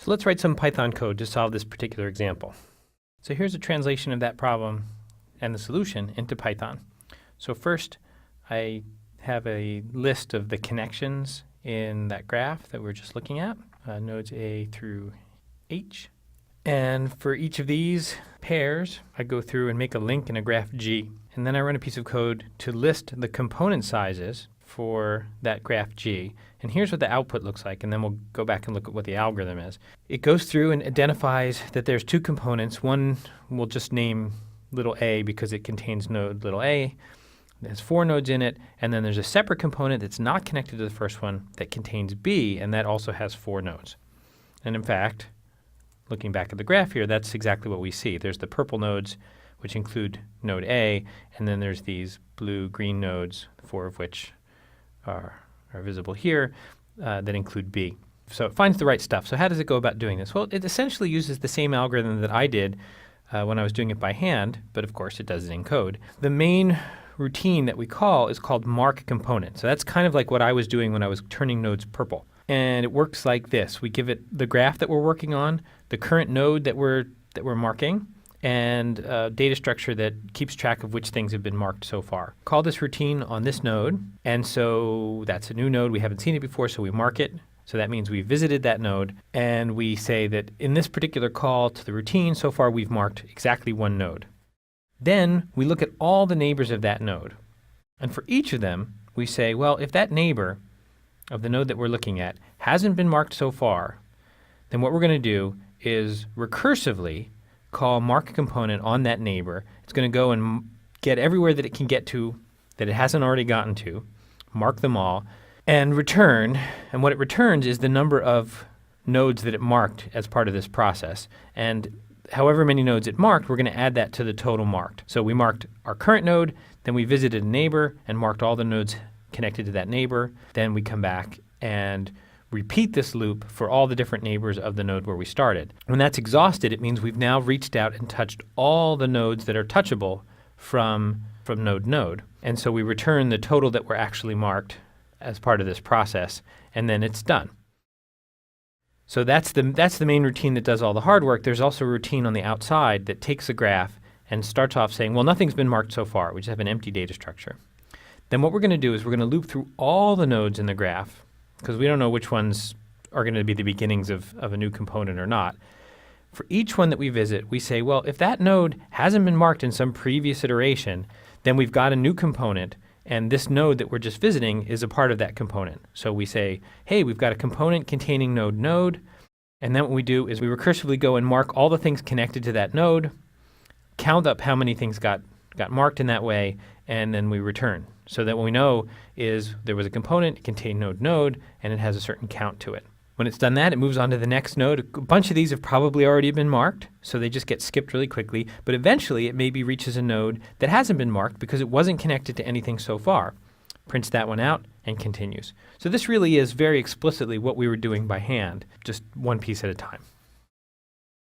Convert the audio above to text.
So let's write some Python code to solve this particular example. So here's a translation of that problem and the solution into Python. So first, I have a list of the connections in that graph that we're just looking at, nodes A through H. And for each of these pairs, I go through and make a link in a graph G. And then I run a piece of code to list the component sizes for that graph G. And here's what the output looks like, and then we'll go back and look at what the algorithm is. It goes through and identifies that there's two components. One we'll just name little a because it contains node little a. It has 4 nodes in it, and then there's a separate component that's not connected to the first one that contains B, and that also has 4 nodes. And in fact, looking back at the graph here, that's exactly what we see. There's the purple nodes, which include node A, and then there's these blue-green nodes, 4 of which are visible here, that include B. So it finds the right stuff. So how does it go about doing this? Well, it essentially uses the same algorithm that I did when I was doing it by hand, but of course it does it in code. The main routine that we call is called mark component. So that's kind of like what I was doing when I was turning nodes purple. And it works like this. We give it the graph that we're working on, the current node that we're marking, and a data structure that keeps track of which things have been marked so far. Call this routine on this node, and so that's a new node. We haven't seen it before, so we mark it. So that means we visited that node, and we say that in this particular call to the routine, so far we've marked exactly 1 node. Then we look at all the neighbors of that node. And for each of them, we say, well, if that neighbor of the node that we're looking at hasn't been marked so far, then what we're going to do is recursively call mark component on that neighbor. It's going to go and get everywhere that it can get to that it hasn't already gotten to, mark them all, and return. And what it returns is the number of nodes that it marked as part of this process. And however many nodes it marked, we're going to add that to the total marked. So we marked our current node, then we visited a neighbor and marked all the nodes connected to that neighbor. Then we come back and repeat this loop for all the different neighbors of the node where we started. When that's exhausted, it means we've now reached out and touched all the nodes that are touchable from node to node. And so we return the total that were actually marked as part of this process, and then it's done. So that's the main routine that does all the hard work. There's also a routine on the outside that takes a graph and starts off saying, well, nothing's been marked so far. We just have an empty data structure. Then what we're going to do is we're going to loop through all the nodes in the graph, because we don't know which ones are going to be the beginnings of a new component or not. For each one that we visit, we say, well, if that node hasn't been marked in some previous iteration, then we've got a new component, and this node that we're just visiting is a part of that component. So we say, hey, we've got a component containing node, and then what we do is we recursively go and mark all the things connected to that node, count up how many things got marked in that way, and then we return. So that what we know is there was a component, it contained node, and it has a certain count to it. When it's done that, it moves on to the next node. A bunch of these have probably already been marked, so they just get skipped really quickly. But eventually, it maybe reaches a node that hasn't been marked because it wasn't connected to anything so far. Prints that one out and continues. So this really is very explicitly what we were doing by hand, just one piece at a time.